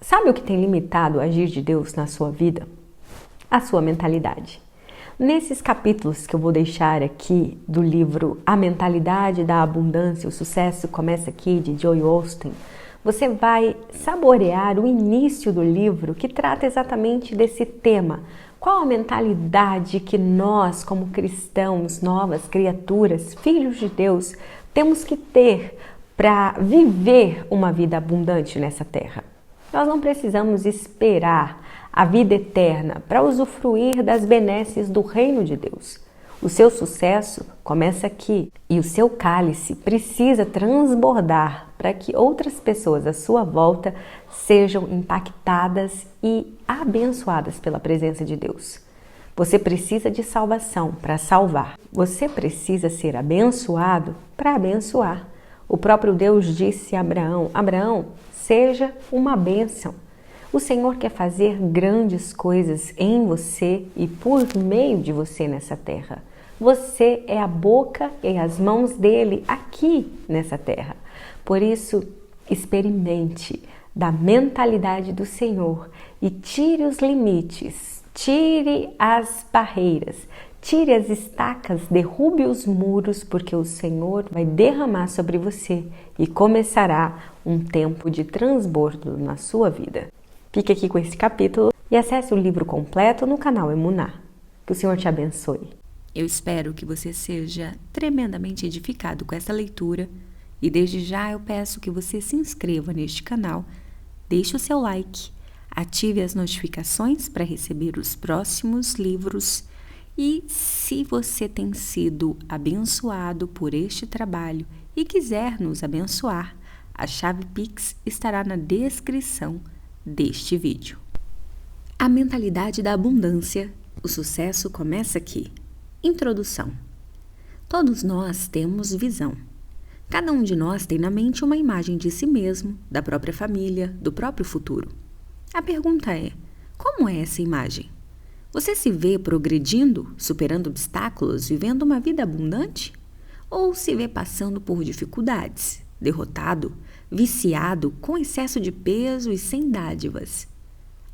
Sabe o que tem limitado o agir de Deus na sua vida? A sua mentalidade. Nesses capítulos que eu vou deixar aqui do livro A Mentalidade da Abundância, o Sucesso Começa Aqui, de Joel Osteen, você vai saborear o início do livro que trata exatamente desse tema. Qual a mentalidade que nós, como cristãos, novas criaturas, filhos de Deus, temos que ter para viver uma vida abundante nessa terra? Nós não precisamos esperar a vida eterna para usufruir das benesses do reino de Deus. O seu sucesso começa aqui e o seu cálice precisa transbordar para que outras pessoas à sua volta sejam impactadas e abençoadas pela presença de Deus. Você precisa de salvação para salvar. Você precisa ser abençoado para abençoar. O próprio Deus disse a Abraão: Abraão, seja uma bênção. O Senhor quer fazer grandes coisas em você e por meio de você nessa terra. Você é a boca e as mãos dele aqui nessa terra. Por isso, experimente da mentalidade do Senhor e tire os limites, tire as barreiras, tire as estacas, derrube os muros, porque o Senhor vai derramar sobre você e começará um tempo de transbordo na sua vida. Fique aqui com esse capítulo e acesse o livro completo no canal Emuná. Que o Senhor te abençoe. Eu espero que você seja tremendamente edificado com essa leitura e desde já eu peço que você se inscreva neste canal, deixe o seu like, ative as notificações para receber os próximos livros e se você tem sido abençoado por este trabalho e quiser nos abençoar, a chave Pix estará na descrição deste vídeo. A mentalidade da abundância, o sucesso começa aqui. Introdução. Todos nós temos visão. Cada um de nós tem na mente uma imagem de si mesmo, da própria família, do próprio futuro. A pergunta é: como é essa imagem? Você se vê progredindo, superando obstáculos, vivendo uma vida abundante? Ou se vê passando por dificuldades, derrotado, viciado, com excesso de peso e sem dádivas?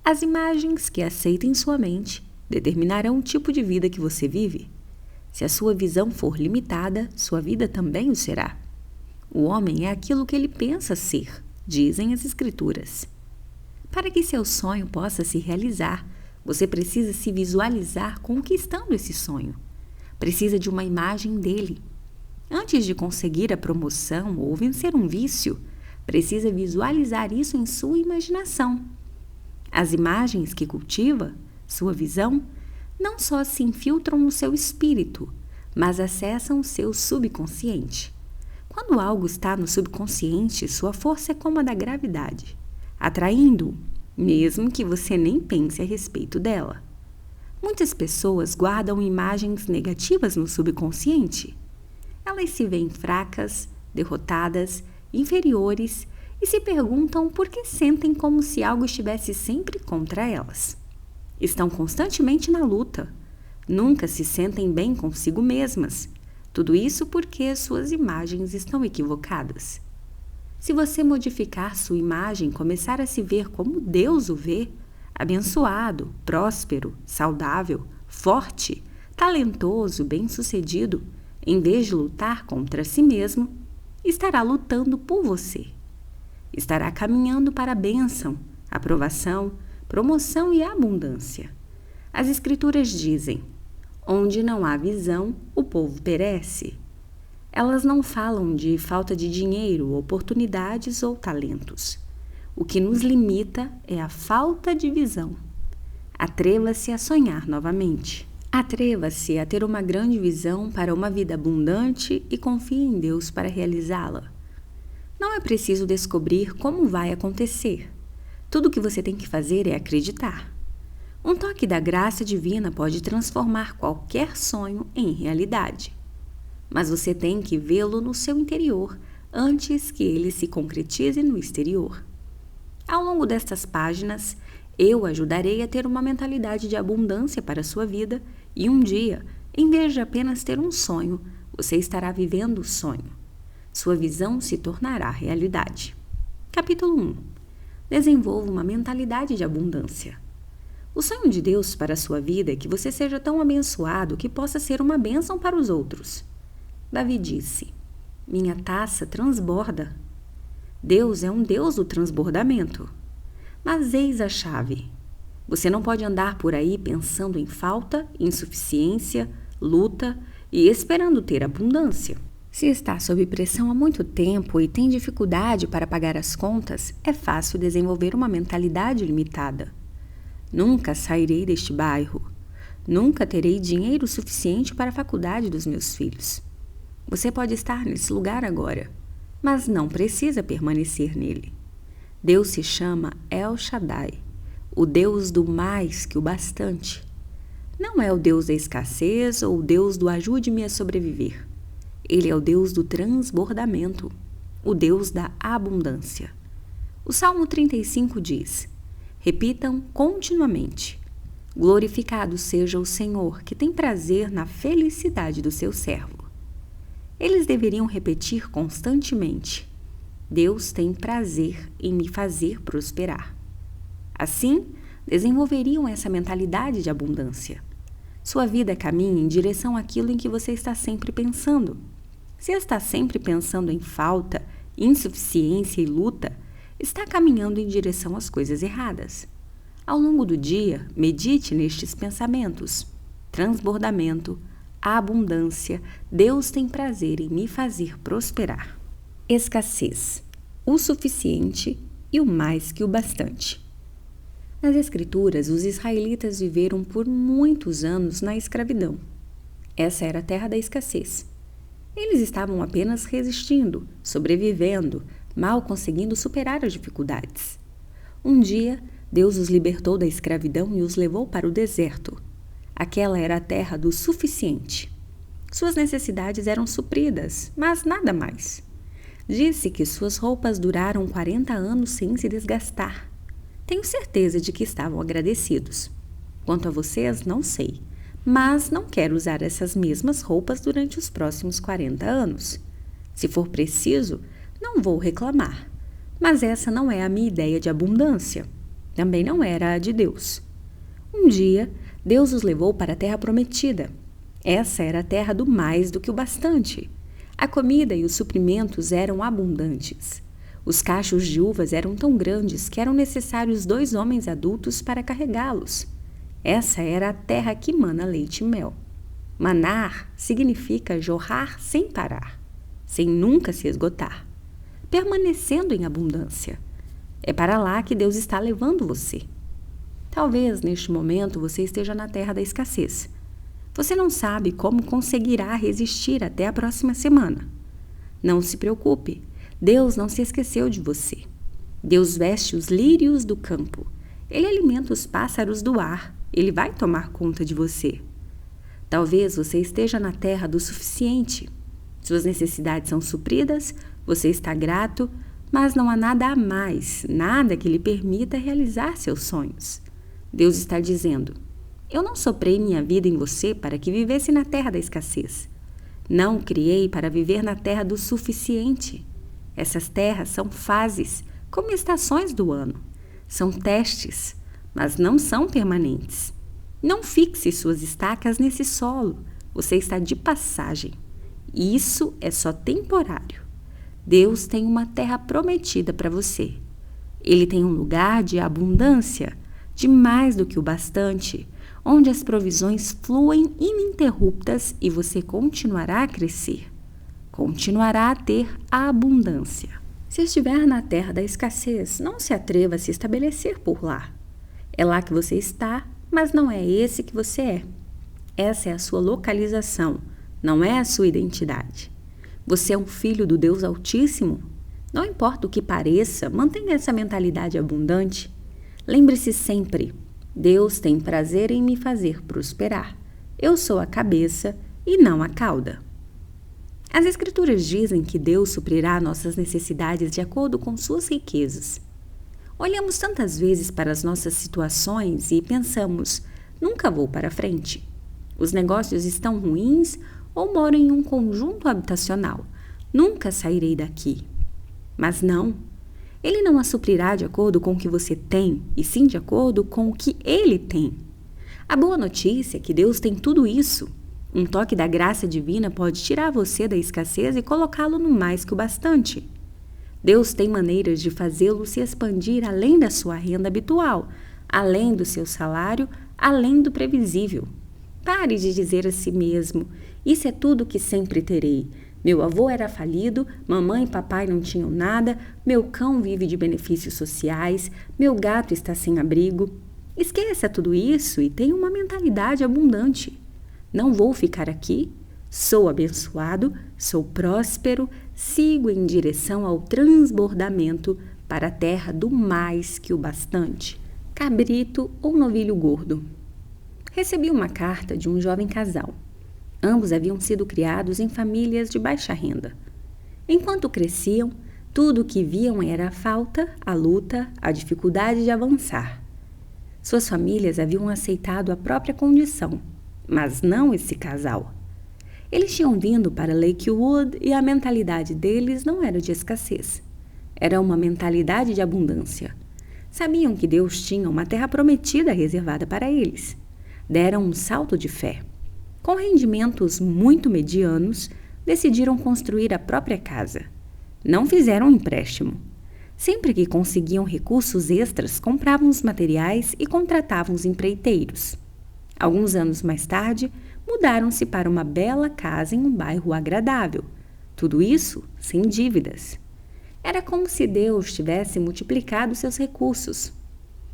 As imagens que aceita em sua mente determinarão o tipo de vida que você vive. Se a sua visão for limitada, sua vida também o será. O homem é aquilo que ele pensa ser, dizem as Escrituras. Para que seu sonho possa se realizar, você precisa se visualizar conquistando esse sonho. Precisa de uma imagem dele. Antes de conseguir a promoção ou vencer um vício, precisa visualizar isso em sua imaginação. As imagens que cultiva, sua visão, não só se infiltram no seu espírito, mas acessam o seu subconsciente. Quando algo está no subconsciente, sua força é como a da gravidade, atraindo-o, mesmo que você nem pense a respeito dela. Muitas pessoas guardam imagens negativas no subconsciente. Elas se veem fracas, derrotadas, inferiores e se perguntam por que sentem como se algo estivesse sempre contra elas. Estão constantemente na luta, nunca se sentem bem consigo mesmas. Tudo isso porque suas imagens estão equivocadas. Se você modificar sua imagem e começar a se ver como Deus o vê, abençoado, próspero, saudável, forte, talentoso, bem-sucedido, em vez de lutar contra si mesmo, estará lutando por você. Estará caminhando para a bênção, aprovação, promoção e abundância. As Escrituras dizem: onde não há visão, o povo perece. Elas não falam de falta de dinheiro, oportunidades ou talentos. O que nos limita é a falta de visão. Atreva-se a sonhar novamente. Atreva-se a ter uma grande visão para uma vida abundante e confie em Deus para realizá-la. Não é preciso descobrir como vai acontecer. Tudo o que você tem que fazer é acreditar. Um toque da graça divina pode transformar qualquer sonho em realidade. Mas você tem que vê-lo no seu interior antes que ele se concretize no exterior. Ao longo destas páginas, eu ajudarei a ter uma mentalidade de abundância para a sua vida e um dia, em vez de apenas ter um sonho, você estará vivendo o sonho. Sua visão se tornará realidade. Capítulo 1. Desenvolva uma mentalidade de abundância. O sonho de Deus para a sua vida é que você seja tão abençoado que possa ser uma bênção para os outros. Davi disse: minha taça transborda. Deus é um Deus do transbordamento. Mas eis a chave. Você não pode andar por aí pensando em falta, insuficiência, luta e esperando ter abundância. Se está sob pressão há muito tempo e tem dificuldade para pagar as contas, é fácil desenvolver uma mentalidade limitada. Nunca sairei deste bairro. Nunca terei dinheiro suficiente para a faculdade dos meus filhos. Você pode estar nesse lugar agora, mas não precisa permanecer nele. Deus se chama El Shaddai, o Deus do mais que o bastante. Não é o Deus da escassez ou o Deus do ajude-me a sobreviver. Ele é o Deus do transbordamento, o Deus da abundância. O Salmo 35 diz: repitam continuamente: glorificado seja o Senhor, que tem prazer na felicidade do seu servo. Eles deveriam repetir constantemente: Deus tem prazer em me fazer prosperar. Assim, desenvolveriam essa mentalidade de abundância. Sua vida caminha em direção àquilo em que você está sempre pensando. Se está sempre pensando em falta, insuficiência e luta, está caminhando em direção às coisas erradas. Ao longo do dia, medite nestes pensamentos: transbordamento, abundância, Deus tem prazer em me fazer prosperar. Escassez, o suficiente e o mais que o bastante. Nas Escrituras, os israelitas viveram por muitos anos na escravidão. Essa era a terra da escassez. Eles estavam apenas resistindo, sobrevivendo, mal conseguindo superar as dificuldades. Um dia, Deus os libertou da escravidão e os levou para o deserto. Aquela era a terra do suficiente. Suas necessidades eram supridas, mas nada mais. Disse que suas roupas duraram 40 anos sem se desgastar. Tenho certeza de que estavam agradecidos. Quanto a vocês, não sei, mas não quero usar essas mesmas roupas durante os próximos 40 anos. Se for preciso, não vou reclamar. Mas essa não é a minha ideia de abundância. Também não era a de Deus. Um dia, Deus os levou para a terra prometida. Essa era a terra do mais do que o bastante. A comida e os suprimentos eram abundantes. Os cachos de uvas eram tão grandes que eram necessários 2 homens adultos para carregá-los. Essa era a terra que mana leite e mel. Manar significa jorrar sem parar, sem nunca se esgotar, permanecendo em abundância. É para lá que Deus está levando você. Talvez neste momento você esteja na terra da escassez. Você não sabe como conseguirá resistir até a próxima semana. Não se preocupe, Deus não se esqueceu de você. Deus veste os lírios do campo. Ele alimenta os pássaros do ar. Ele vai tomar conta de você. Talvez você esteja na terra do suficiente. Suas necessidades são supridas, você está grato, mas não há nada a mais, nada que lhe permita realizar seus sonhos. Deus está dizendo: eu não soprei minha vida em você para que vivesse na terra da escassez. Não o criei para viver na terra do suficiente. Essas terras são fases, como estações do ano. São testes, mas não são permanentes. Não fixe suas estacas nesse solo. Você está de passagem. Isso é só temporário. Deus tem uma terra prometida para você. Ele tem um lugar de abundância, de mais do que o bastante, onde as provisões fluem ininterruptas e você continuará a crescer. Continuará a ter a abundância. Se estiver na terra da escassez, não se atreva a se estabelecer por lá. É lá que você está, mas não é esse que você é. Essa é a sua localização, não é a sua identidade. Você é um filho do Deus Altíssimo? Não importa o que pareça, mantenha essa mentalidade abundante. Lembre-se sempre: Deus tem prazer em me fazer prosperar. Eu sou a cabeça e não a cauda. As Escrituras dizem que Deus suprirá nossas necessidades de acordo com suas riquezas. Olhamos tantas vezes para as nossas situações e pensamos: nunca vou para frente. Os negócios estão ruins ou moro em um conjunto habitacional. Nunca sairei daqui. Mas não. Ele não a suprirá de acordo com o que você tem, e sim de acordo com o que Ele tem. A boa notícia é que Deus tem tudo isso. Um toque da graça divina pode tirar você da escassez e colocá-lo no mais que o bastante. Deus tem maneiras de fazê-lo se expandir além da sua renda habitual, além do seu salário, além do previsível. Pare de dizer a si mesmo: isso é tudo que sempre terei. Meu avô era falido, mamãe e papai não tinham nada, meu cão vive de benefícios sociais, meu gato está sem abrigo. Esqueça tudo isso e tenha uma mentalidade abundante. Não vou ficar aqui, sou abençoado, sou próspero, sigo em direção ao transbordamento para a terra do mais que o bastante. Cabrito ou novilho gordo? Recebi uma carta de um jovem casal. Ambos haviam sido criados em famílias de baixa renda. Enquanto cresciam, tudo o que viam era a falta, a luta, a dificuldade de avançar. Suas famílias haviam aceitado a própria condição, mas não esse casal. Eles tinham vindo para Lakewood e a mentalidade deles não era de escassez. Era uma mentalidade de abundância. Sabiam que Deus tinha uma terra prometida reservada para eles. Deram um salto de fé. Com rendimentos muito medianos, decidiram construir a própria casa. Não fizeram um empréstimo. Sempre que conseguiam recursos extras, compravam os materiais e contratavam os empreiteiros. Alguns anos mais tarde, mudaram-se para uma bela casa em um bairro agradável. Tudo isso sem dívidas. Era como se Deus tivesse multiplicado seus recursos.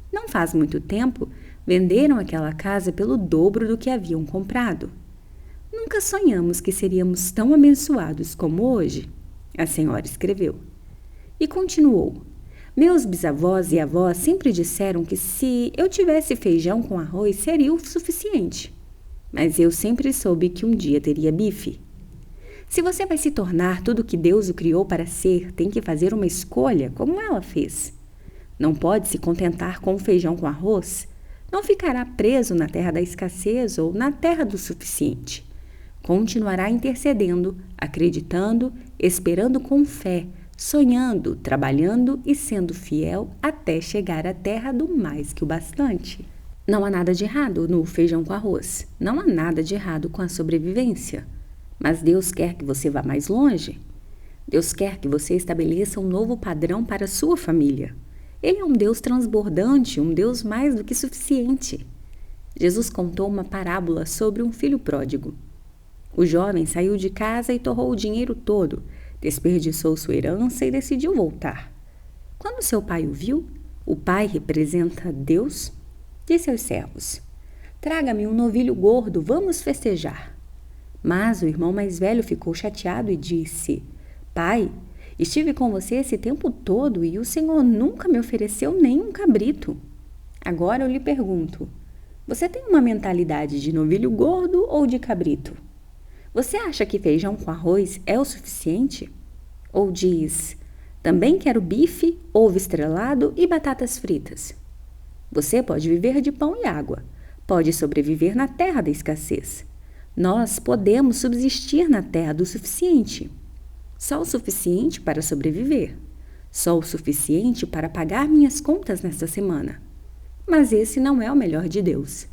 Não faz muito tempo, venderam aquela casa pelo dobro do que haviam comprado. Nunca sonhamos que seríamos tão abençoados como hoje, a senhora escreveu. E continuou: meus bisavós e avós sempre disseram que se eu tivesse feijão com arroz seria o suficiente. Mas eu sempre soube que um dia teria bife. Se você vai se tornar tudo o que Deus o criou para ser, tem que fazer uma escolha como ela fez. Não pode se contentar com o feijão com arroz. Não ficará preso na terra da escassez ou na terra do suficiente. Continuará intercedendo, acreditando, esperando com fé, sonhando, trabalhando e sendo fiel até chegar à terra do mais que o bastante. Não há nada de errado no feijão com arroz. Não há nada de errado com a sobrevivência. Mas Deus quer que você vá mais longe. Deus quer que você estabeleça um novo padrão para a sua família. Ele é um Deus transbordante, um Deus mais do que suficiente. Jesus contou uma parábola sobre um filho pródigo. O jovem saiu de casa e torrou o dinheiro todo, desperdiçou sua herança e decidiu voltar. Quando seu pai o viu, o pai representa Deus, disse aos servos: traga-me um novilho gordo, vamos festejar. Mas o irmão mais velho ficou chateado e disse: pai, estive com você esse tempo todo e o Senhor nunca me ofereceu nem um cabrito. Agora eu lhe pergunto, você tem uma mentalidade de novilho gordo ou de cabrito? Você acha que feijão com arroz é o suficiente? Ou diz, também quero bife, ovo estrelado e batatas fritas? Você pode viver de pão e água, pode sobreviver na terra da escassez. Nós podemos subsistir na terra do suficiente. Só o suficiente para sobreviver. Só o suficiente para pagar minhas contas nesta semana. Mas esse não é o melhor de Deus.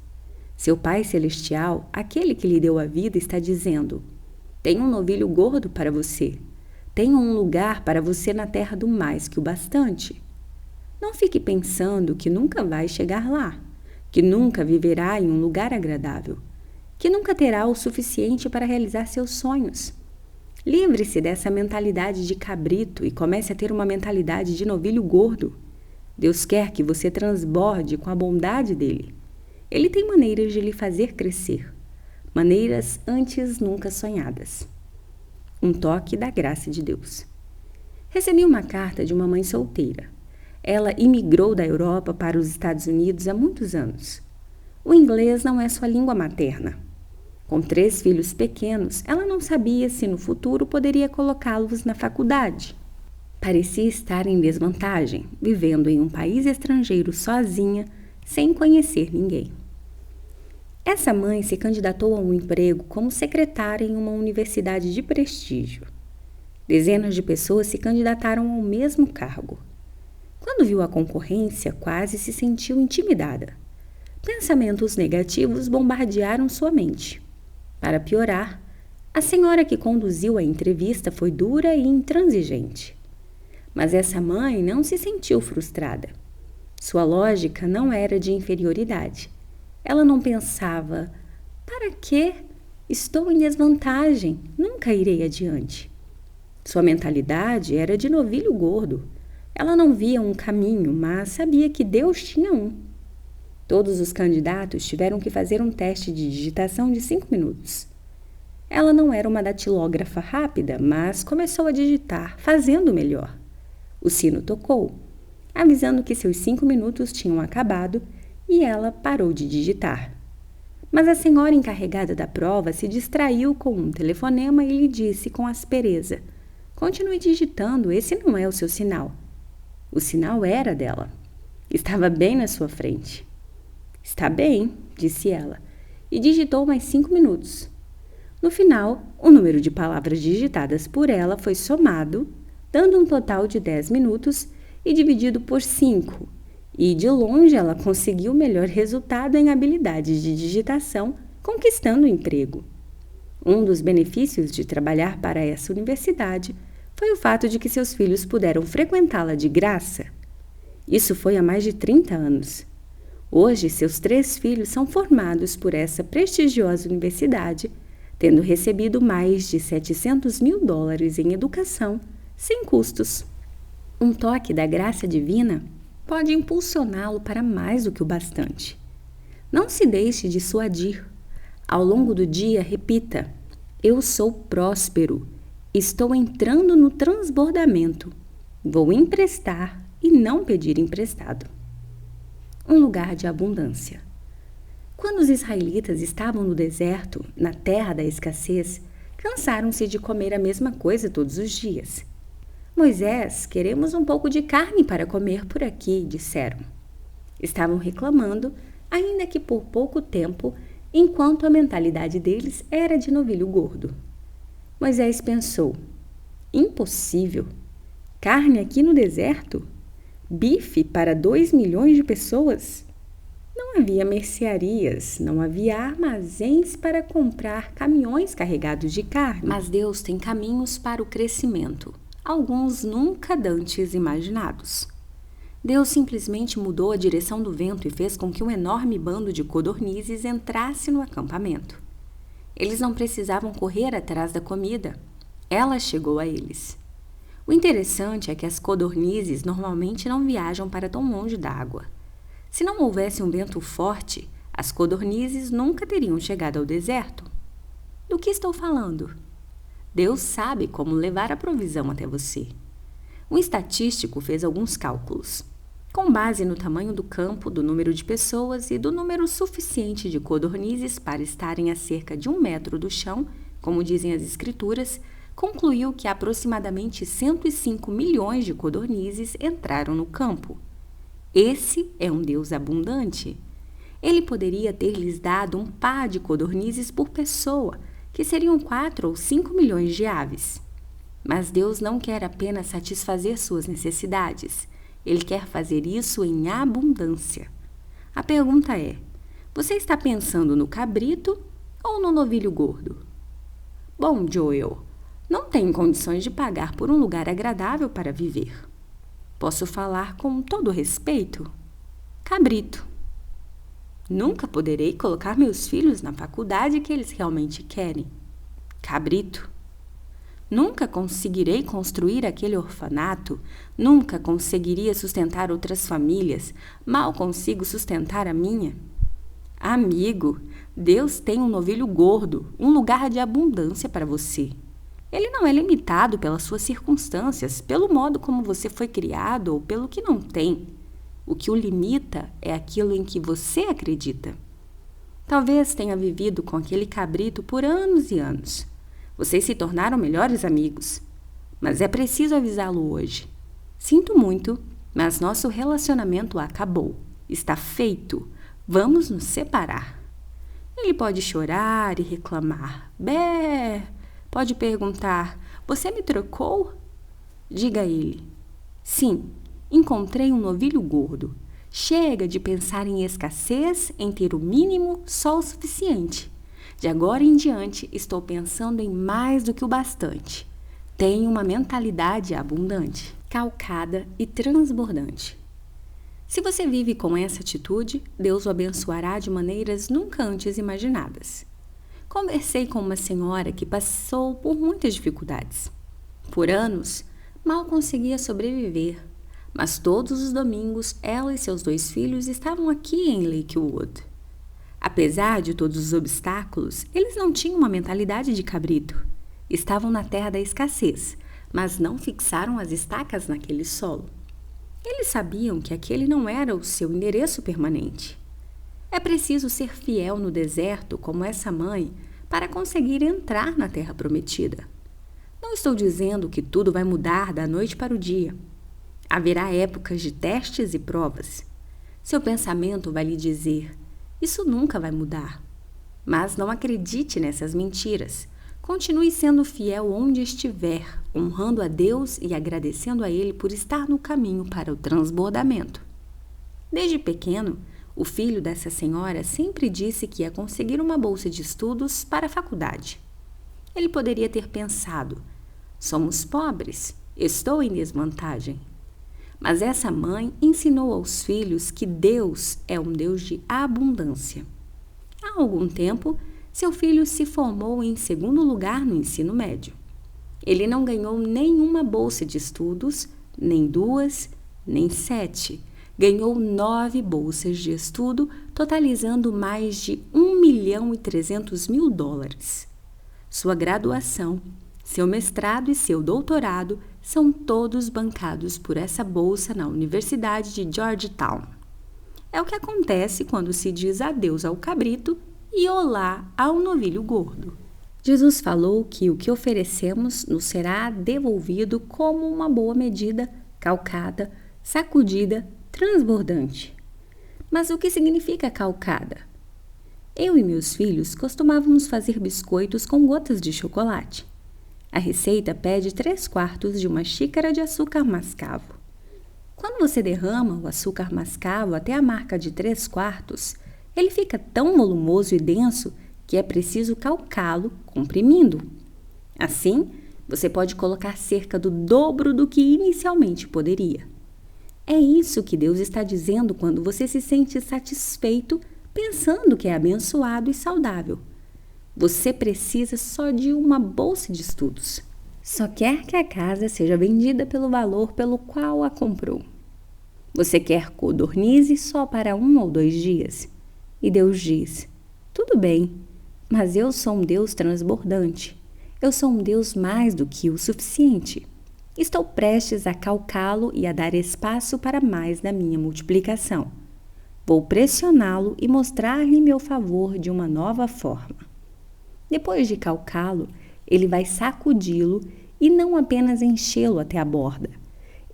Seu Pai Celestial, aquele que lhe deu a vida, está dizendo: tenho um novilho gordo para você. Tenho um lugar para você na terra do mais que o bastante. Não fique pensando que nunca vai chegar lá, que nunca viverá em um lugar agradável, que nunca terá o suficiente para realizar seus sonhos. Livre-se dessa mentalidade de cabrito e comece a ter uma mentalidade de novilho gordo. Deus quer que você transborde com a bondade dele. Ele tem maneiras de lhe fazer crescer, maneiras antes nunca sonhadas. Um toque da graça de Deus. Recebi uma carta de uma mãe solteira. Ela imigrou da Europa para os Estados Unidos há muitos anos. O inglês não é sua língua materna. Com 3 filhos pequenos, ela não sabia se no futuro poderia colocá-los na faculdade. Parecia estar em desvantagem, vivendo em um país estrangeiro sozinha, sem conhecer ninguém. Essa mãe se candidatou a um emprego como secretária em uma universidade de prestígio. Dezenas de pessoas se candidataram ao mesmo cargo. Quando viu a concorrência, quase se sentiu intimidada. Pensamentos negativos bombardearam sua mente. Para piorar, a senhora que conduziu a entrevista foi dura e intransigente. Mas essa mãe não se sentiu frustrada. Sua lógica não era de inferioridade. Ela não pensava: para quê? Estou em desvantagem, nunca irei adiante. Sua mentalidade era de novilho gordo. Ela não via um caminho, mas sabia que Deus tinha um. Todos os candidatos tiveram que fazer um teste de digitação de 5 minutos. Ela não era uma datilógrafa rápida, mas começou a digitar, fazendo melhor. O sino tocou, avisando que seus 5 minutos tinham acabado, e ela parou de digitar. Mas a senhora encarregada da prova se distraiu com um telefonema e lhe disse com aspereza: continue digitando, esse não é o seu sinal. O sinal era dela. Estava bem na sua frente. Está bem, disse ela, e digitou mais 5 minutos. No final, o número de palavras digitadas por ela foi somado, dando um total de 10 minutos e dividido por 5. E de longe ela conseguiu o melhor resultado em habilidades de digitação, conquistando o emprego. Um dos benefícios de trabalhar para essa universidade foi o fato de que seus filhos puderam frequentá-la de graça. Isso foi há mais de 30 anos. Hoje, seus 3 filhos são formados por essa prestigiosa universidade, tendo recebido mais de $700 mil em educação, sem custos. Um toque da graça divina pode impulsioná-lo para mais do que o bastante. Não se deixe dissuadir. Ao longo do dia, repita: eu sou próspero, estou entrando no transbordamento, vou emprestar e não pedir emprestado. Um lugar de abundância. Quando os israelitas estavam no deserto, na terra da escassez, cansaram-se de comer a mesma coisa todos os dias. Moisés, queremos um pouco de carne para comer por aqui, disseram. Estavam reclamando, ainda que por pouco tempo, enquanto a mentalidade deles era de novilho gordo. Moisés pensou: impossível! Carne aqui no deserto? Bife para 2 milhões de pessoas? Não havia mercearias, não havia armazéns para comprar caminhões carregados de carne. Mas Deus tem caminhos para o crescimento, alguns nunca dantes imaginados. Deus simplesmente mudou a direção do vento e fez com que um enorme bando de codornizes entrasse no acampamento. Eles não precisavam correr atrás da comida, ela chegou a eles. O interessante é que as codornizes normalmente não viajam para tão longe da água. Se não houvesse um vento forte, as codornizes nunca teriam chegado ao deserto. Do que estou falando? Deus sabe como levar a provisão até você. Um estatístico fez alguns cálculos. Com base no tamanho do campo, do número de pessoas e do número suficiente de codornizes para estarem a cerca de 1 metro do chão, como dizem as escrituras, concluiu que aproximadamente 105 milhões de codornizes entraram no campo. Esse é um Deus abundante. Ele poderia ter lhes dado um par de codornizes por pessoa, que seriam 4 ou 5 milhões de aves. Mas Deus não quer apenas satisfazer suas necessidades. Ele quer fazer isso em abundância. A pergunta é: você está pensando no cabrito ou no novilho gordo? Bom, Joel, não tenho condições de pagar por um lugar agradável para viver. Posso falar com todo respeito? Cabrito. Nunca poderei colocar meus filhos na faculdade que eles realmente querem. Cabrito. Nunca conseguirei construir aquele orfanato, nunca conseguiria sustentar outras famílias, mal consigo sustentar a minha. Amigo, Deus tem um novilho gordo, um lugar de abundância para você. Ele não é limitado pelas suas circunstâncias, pelo modo como você foi criado ou pelo que não tem. O que o limita é aquilo em que você acredita. Talvez tenha vivido com aquele cabrito por anos e anos. Vocês se tornaram melhores amigos. Mas é preciso avisá-lo hoje. Sinto muito, mas nosso relacionamento acabou. Está feito. Vamos nos separar. Ele pode chorar e reclamar. Bé! Pode perguntar: você me trocou? Diga a ele: sim, Encontrei um novilho gordo. Chega de pensar em escassez, em ter o mínimo, só o suficiente. De agora em diante, estou pensando em mais do que o bastante. Tenho uma mentalidade abundante, calcada e transbordante. Se você vive com essa atitude, Deus o abençoará de maneiras nunca antes imaginadas. Conversei com uma senhora que passou por muitas dificuldades. Por anos, mal conseguia sobreviver, mas todos os domingos ela e seus 2 filhos estavam aqui em Lakewood. Apesar de todos os obstáculos, eles não tinham uma mentalidade de cabrito. Estavam na terra da escassez, mas não fixaram as estacas naquele solo. Eles sabiam que aquele não era o seu endereço permanente. É preciso ser fiel no deserto, como essa mãe, para conseguir entrar na terra prometida. Não estou dizendo que tudo vai mudar da noite para o dia. Haverá épocas de testes e provas. Seu pensamento vai lhe dizer: isso nunca vai mudar. Mas não acredite nessas mentiras. Continue sendo fiel onde estiver, honrando a Deus e agradecendo a Ele por estar no caminho para o transbordamento. Desde pequeno, o filho dessa senhora sempre disse que ia conseguir uma bolsa de estudos para a faculdade. Ele poderia ter pensado: somos pobres, estou em desvantagem. Mas essa mãe ensinou aos filhos que Deus é um Deus de abundância. Há algum tempo, seu filho se formou em 2º lugar no ensino médio. Ele não ganhou nenhuma bolsa de estudos, nem 2, nem 7. Ganhou 9 bolsas de estudo, totalizando mais de $1.300.000. Sua graduação, seu mestrado e seu doutorado são todos bancados por essa bolsa na Universidade de Georgetown. É o que acontece quando se diz adeus ao cabrito e olá ao novilho gordo. Jesus falou que o que oferecemos nos será devolvido como uma boa medida, calcada, sacudida, transbordante. Mas o que significa calcada? Eu e meus filhos costumávamos fazer biscoitos com gotas de chocolate. A receita pede 3/4 de uma xícara de açúcar mascavo. Quando você derrama o açúcar mascavo até a marca de 3/4, ele fica tão volumoso e denso que é preciso calcá-lo comprimindo. Assim, você pode colocar cerca do dobro do que inicialmente poderia. É isso que Deus está dizendo quando você se sente satisfeito pensando que é abençoado e saudável. Você precisa só de uma bolsa de estudos. Só quer que a casa seja vendida pelo valor pelo qual a comprou. Você quer codornize só para 1 ou 2 dias. E Deus diz: tudo bem, mas eu sou um Deus transbordante. Eu sou um Deus mais do que o suficiente. Estou prestes a calcá-lo e a dar espaço para mais da minha multiplicação. Vou pressioná-lo e mostrar-lhe meu favor de uma nova forma. Depois de calcá-lo, ele vai sacudi-lo e não apenas enchê-lo até a borda.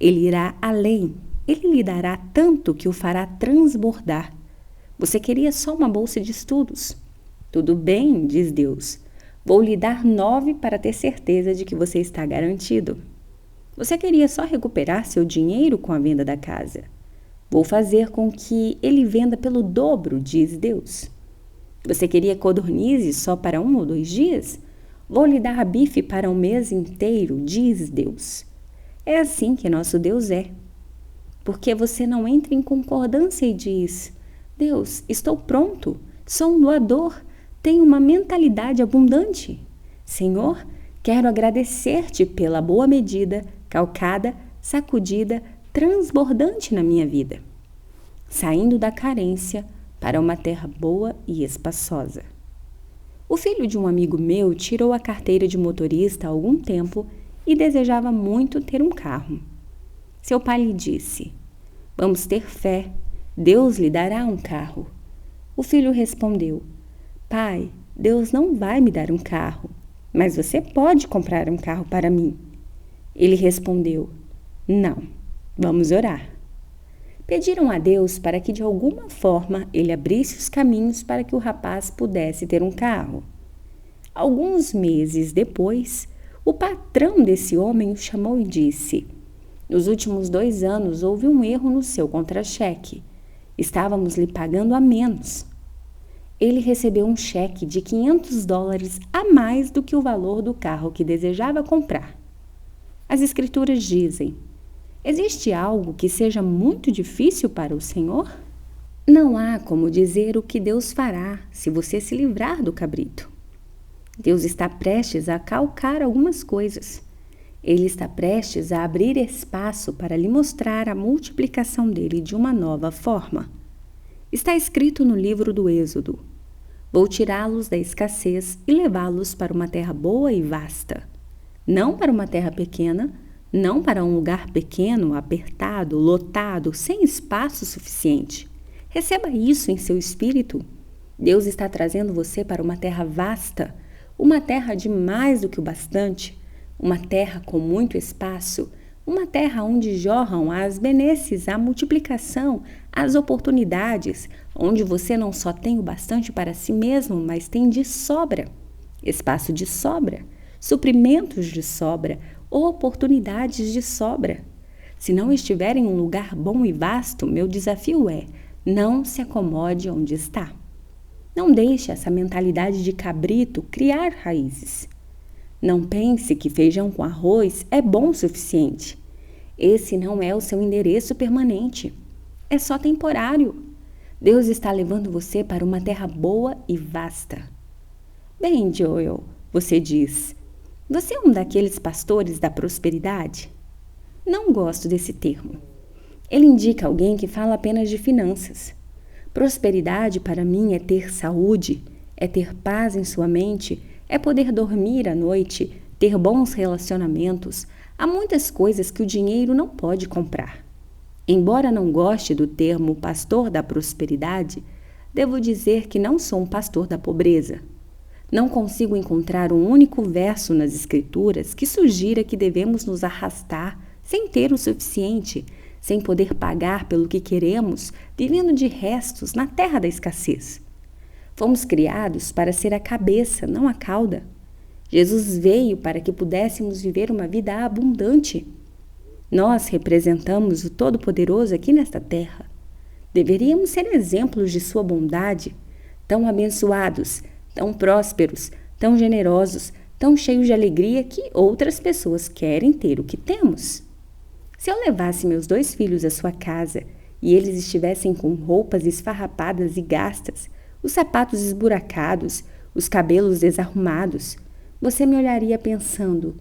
Ele irá além. Ele lhe dará tanto que o fará transbordar. Você queria só uma bolsa de estudos? Tudo bem, diz Deus. Vou lhe dar 9 para ter certeza de que você está garantido. Você queria só recuperar seu dinheiro com a venda da casa? Vou fazer com que ele venda pelo dobro, diz Deus. Você queria codornize só para 1 ou 2 dias? Vou lhe dar bife para um mês inteiro, diz Deus. É assim que nosso Deus é. Porque você não entra em concordância e diz: Deus, estou pronto, sou um doador, tenho uma mentalidade abundante. Senhor, quero agradecer-te pela boa medida, calcada, sacudida, transbordante na minha vida. Saindo da carência para uma terra boa e espaçosa. O filho de um amigo meu tirou a carteira de motorista há algum tempo e desejava muito ter um carro. Seu pai lhe disse: vamos ter fé, Deus lhe dará um carro. O filho respondeu: pai, Deus não vai me dar um carro, mas você pode comprar um carro para mim. Ele respondeu: não, vamos orar. Pediram a Deus para que de alguma forma ele abrisse os caminhos para que o rapaz pudesse ter um carro. Alguns meses depois, o patrão desse homem o chamou e disse: Nos últimos 2 anos houve um erro no seu contra-cheque. Estávamos lhe pagando a menos. Ele recebeu um cheque de $500 a mais do que o valor do carro que desejava comprar. As Escrituras dizem: existe algo que seja muito difícil para o Senhor? Não há como dizer o que Deus fará se você se livrar do cabrito. Deus está prestes a calcar algumas coisas. Ele está prestes a abrir espaço para lhe mostrar a multiplicação dele de uma nova forma. Está escrito no livro do Êxodo: vou tirá-los da escassez e levá-los para uma terra boa e vasta. Não para uma terra pequena, não para um lugar pequeno, apertado, lotado, sem espaço suficiente. Receba isso em seu espírito. Deus está trazendo você para uma terra vasta, uma terra de mais do que o bastante, uma terra com muito espaço, uma terra onde jorram as benesses, a multiplicação, as oportunidades, onde você não só tem o bastante para si mesmo, mas tem de sobra, espaço de sobra, suprimentos de sobra, oportunidades de sobra. Se não estiver em um lugar bom e vasto, meu desafio é: não se acomode onde está. Não deixe essa mentalidade de cabrito criar raízes. Não pense que feijão com arroz é bom o suficiente. Esse não é o seu endereço permanente. É só temporário. Deus está levando você para uma terra boa e vasta. Bem, Joel, você diz, você é um daqueles pastores da prosperidade? Não gosto desse termo. Ele indica alguém que fala apenas de finanças. Prosperidade para mim é ter saúde, é ter paz em sua mente, é poder dormir à noite, ter bons relacionamentos. Há muitas coisas que o dinheiro não pode comprar. Embora não goste do termo pastor da prosperidade, devo dizer que não sou um pastor da pobreza. Não consigo encontrar um único verso nas Escrituras que sugira que devemos nos arrastar sem ter o suficiente, sem poder pagar pelo que queremos, vivendo de restos na terra da escassez. Fomos criados para ser a cabeça, não a cauda. Jesus veio para que pudéssemos viver uma vida abundante. Nós representamos o Todo-Poderoso aqui nesta terra. Deveríamos ser exemplos de sua bondade, tão abençoados, tão prósperos, tão generosos, tão cheios de alegria que outras pessoas querem ter o que temos. Se eu levasse meus 2 filhos à sua casa e eles estivessem com roupas esfarrapadas e gastas, os sapatos esburacados, os cabelos desarrumados, você me olharia pensando: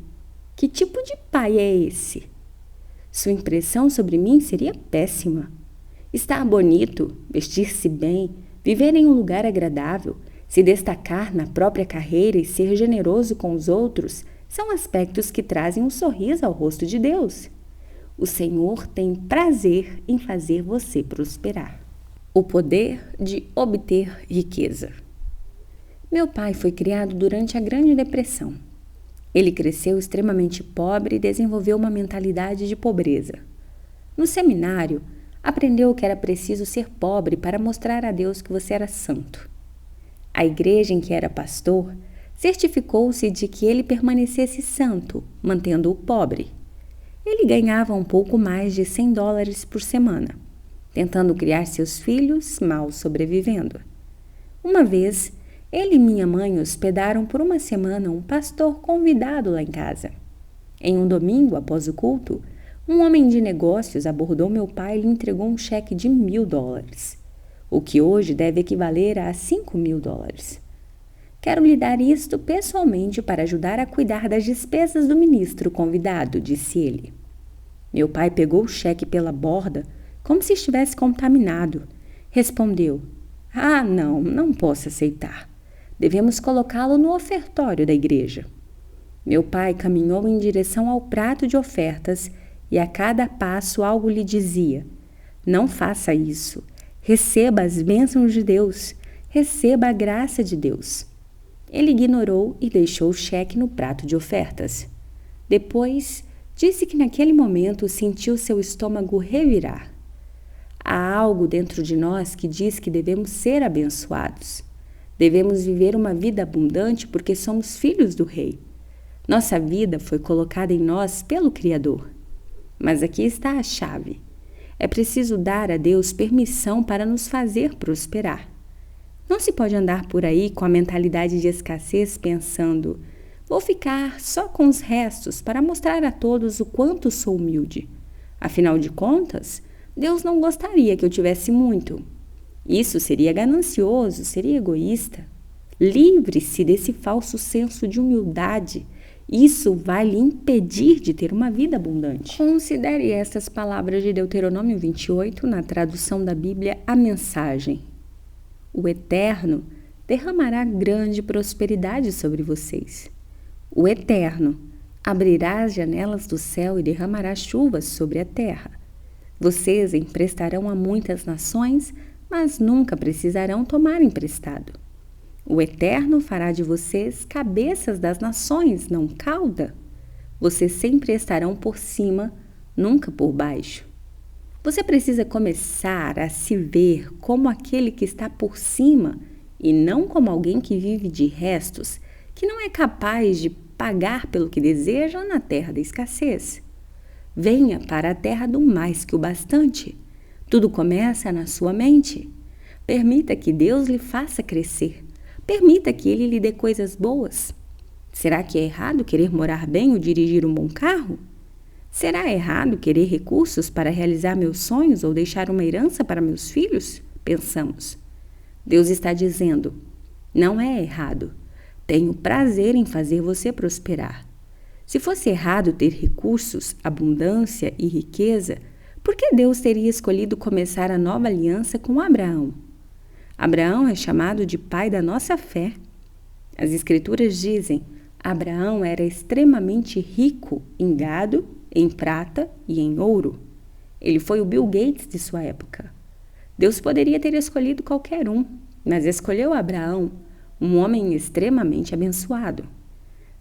que tipo de pai é esse? Sua impressão sobre mim seria péssima. Estar bonito, vestir-se bem, viver em um lugar agradável, se destacar na própria carreira e ser generoso com os outros são aspectos que trazem um sorriso ao rosto de Deus. O Senhor tem prazer em fazer você prosperar. O poder de obter riqueza. Meu pai foi criado durante a Grande Depressão. Ele cresceu extremamente pobre e desenvolveu uma mentalidade de pobreza. No seminário, aprendeu que era preciso ser pobre para mostrar a Deus que você era santo. A igreja em que era pastor certificou-se de que ele permanecesse santo, mantendo-o pobre. Ele ganhava um pouco mais de $100 por semana, tentando criar seus filhos, mal sobrevivendo. Uma vez, ele e minha mãe hospedaram por uma semana um pastor convidado lá em casa. Em um domingo, após o culto, um homem de negócios abordou meu pai e lhe entregou um cheque de $1.000, o que hoje deve equivaler a $5.000. Quero lhe dar isto pessoalmente para ajudar a cuidar das despesas do ministro convidado, disse ele. Meu pai pegou o cheque pela borda, como se estivesse contaminado. Respondeu: "Ah, não posso aceitar. Devemos colocá-lo no ofertório da igreja." Meu pai caminhou em direção ao prato de ofertas e a cada passo algo lhe dizia: "Não faça isso. Receba as bênçãos de Deus. Receba a graça de Deus." Ele ignorou e deixou o cheque no prato de ofertas. Depois, disse que naquele momento sentiu seu estômago revirar. Há algo dentro de nós que diz que devemos ser abençoados. Devemos viver uma vida abundante porque somos filhos do Rei. Nossa vida foi colocada em nós pelo Criador. Mas aqui está a chave. É preciso dar a Deus permissão para nos fazer prosperar. Não se pode andar por aí com a mentalidade de escassez pensando: vou ficar só com os restos para mostrar a todos o quanto sou humilde. Afinal de contas, Deus não gostaria que eu tivesse muito. Isso seria ganancioso, seria egoísta. Livre-se desse falso senso de humildade. Isso vai lhe impedir de ter uma vida abundante. Considere estas palavras de Deuteronômio 28 na tradução da Bíblia A Mensagem. O Eterno derramará grande prosperidade sobre vocês. O Eterno abrirá as janelas do céu e derramará chuvas sobre a terra. Vocês emprestarão a muitas nações, mas nunca precisarão tomar emprestado. O Eterno fará de vocês cabeças das nações, não cauda. Vocês sempre estarão por cima, nunca por baixo. Você precisa começar a se ver como aquele que está por cima e não como alguém que vive de restos, que não é capaz de pagar pelo que deseja na terra da escassez. Venha para a terra do mais que o bastante. Tudo começa na sua mente. Permita que Deus lhe faça crescer. Permita que Ele lhe dê coisas boas. Será que é errado querer morar bem ou dirigir um bom carro? Será errado querer recursos para realizar meus sonhos ou deixar uma herança para meus filhos? Pensamos. Deus está dizendo: não é errado. Tenho prazer em fazer você prosperar. Se fosse errado ter recursos, abundância e riqueza, por que Deus teria escolhido começar a nova aliança com Abraão? Abraão é chamado de pai da nossa fé. As Escrituras dizem: Abraão era extremamente rico em gado, em prata e em ouro. Ele foi o Bill Gates de sua época. Deus poderia ter escolhido qualquer um, mas escolheu Abraão, um homem extremamente abençoado.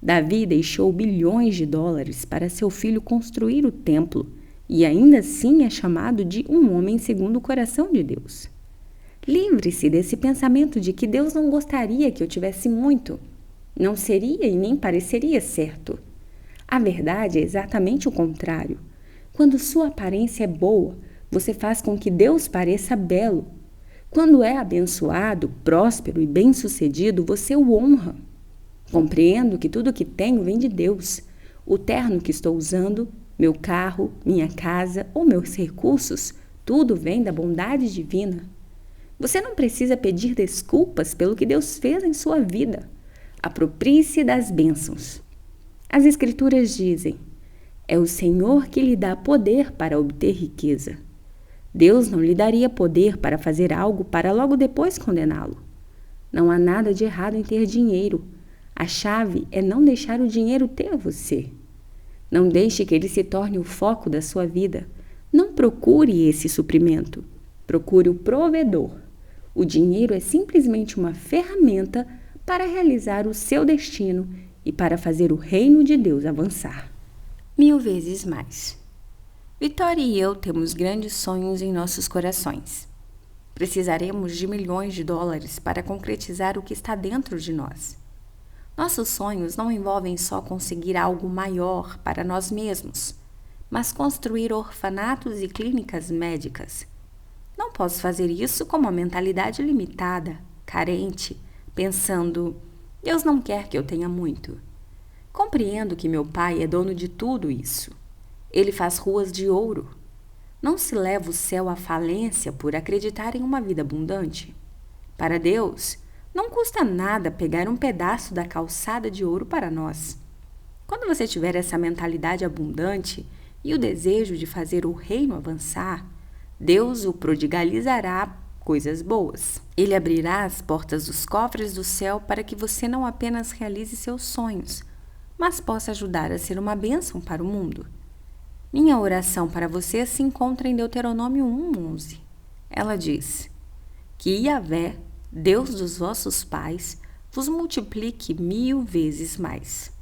Davi deixou bilhões de dólares para seu filho construir o templo e ainda assim é chamado de um homem segundo o coração de Deus. Livre-se desse pensamento de que Deus não gostaria que eu tivesse muito. Não seria e nem pareceria certo. A verdade é exatamente o contrário. Quando sua aparência é boa, você faz com que Deus pareça belo. Quando é abençoado, próspero e bem-sucedido, você o honra. Compreendo que tudo o que tenho vem de Deus. O terno que estou usando, meu carro, minha casa ou meus recursos, tudo vem da bondade divina. Você não precisa pedir desculpas pelo que Deus fez em sua vida. Aproprie-se das bênçãos. As Escrituras dizem: é o Senhor que lhe dá poder para obter riqueza. Deus não lhe daria poder para fazer algo para logo depois condená-lo. Não há nada de errado em ter dinheiro. A chave é não deixar o dinheiro ter você. Não deixe que ele se torne o foco da sua vida. Não procure esse suprimento. Procure o provedor. O dinheiro é simplesmente uma ferramenta para realizar o seu destino e para fazer o reino de Deus avançar. 1000 vezes mais. Vitória e eu temos grandes sonhos em nossos corações. Precisaremos de milhões de dólares para concretizar o que está dentro de nós. Nossos sonhos não envolvem só conseguir algo maior para nós mesmos, mas construir orfanatos e clínicas médicas. Não posso fazer isso com uma mentalidade limitada, carente, pensando: Deus não quer que eu tenha muito. Compreendo que meu pai é dono de tudo isso. Ele faz ruas de ouro. Não se leva o céu à falência por acreditar em uma vida abundante. Para Deus, não custa nada pegar um pedaço da calçada de ouro para nós. Quando você tiver essa mentalidade abundante e o desejo de fazer o reino avançar, Deus o prodigalizará coisas boas. Ele abrirá as portas dos cofres do céu para que você não apenas realize seus sonhos, mas possa ajudar a ser uma bênção para o mundo. Minha oração para você se encontra em Deuteronômio 1:11. Ela diz: que Yahvé, Deus dos vossos pais, vos multiplique 1000 vezes mais.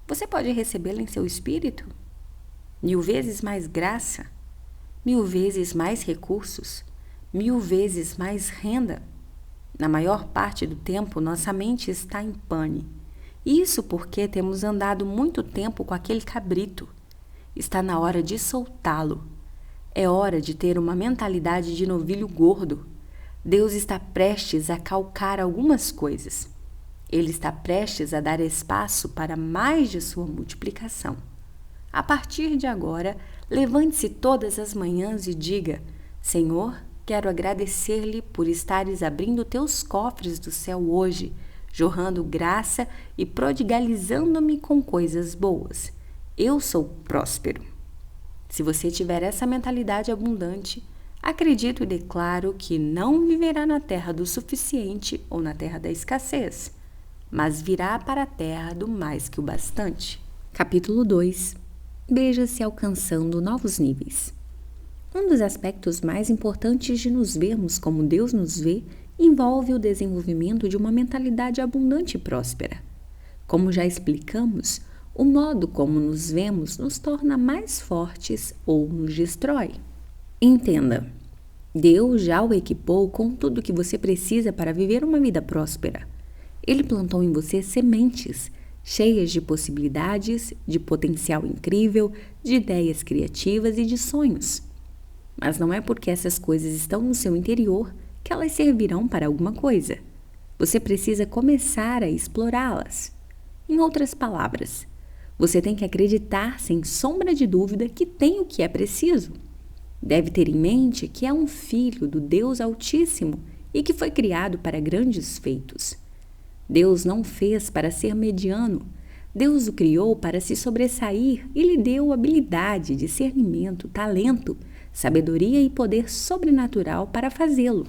Você pode recebê-la em seu espírito? 1000 vezes mais graça? 1000 vezes mais recursos? 1000 vezes mais renda? Na maior parte do tempo, nossa mente está em pane. Isso porque temos andado muito tempo com aquele cabrito. está na hora de soltá-lo. É hora de ter uma mentalidade de novilho gordo. Deus está prestes a calcar algumas coisas. Ele está prestes a dar espaço para mais de sua multiplicação. A partir de agora, levante-se todas as manhãs e diga: Senhor, quero agradecer-lhe por estares abrindo teus cofres do céu hoje, jorrando graça e prodigalizando-me com coisas boas. Eu sou próspero. Se você tiver essa mentalidade abundante, acredito e declaro que não viverá na terra do suficiente ou na terra da escassez, mas virá para a terra do mais que o bastante. Capítulo 2. Veja-se alcançando novos níveis. Um dos aspectos mais importantes de nos vermos como Deus nos vê envolve o desenvolvimento de uma mentalidade abundante e próspera. Como já explicamos, o modo como nos vemos nos torna mais fortes ou nos destrói. Entenda, Deus já o equipou com tudo o que você precisa para viver uma vida próspera. Ele plantou em você sementes cheias de possibilidades, de potencial incrível, de ideias criativas e de sonhos. Mas não é porque essas coisas estão no seu interior que elas servirão para alguma coisa. Você precisa começar a explorá-las. Em outras palavras, você tem que acreditar sem sombra de dúvida que tem o que é preciso. Deve ter em mente que é um filho do Deus Altíssimo e que foi criado para grandes feitos. Deus não o fez para ser mediano. Deus o criou para se sobressair e lhe deu habilidade, discernimento, talento, sabedoria e poder sobrenatural para fazê-lo.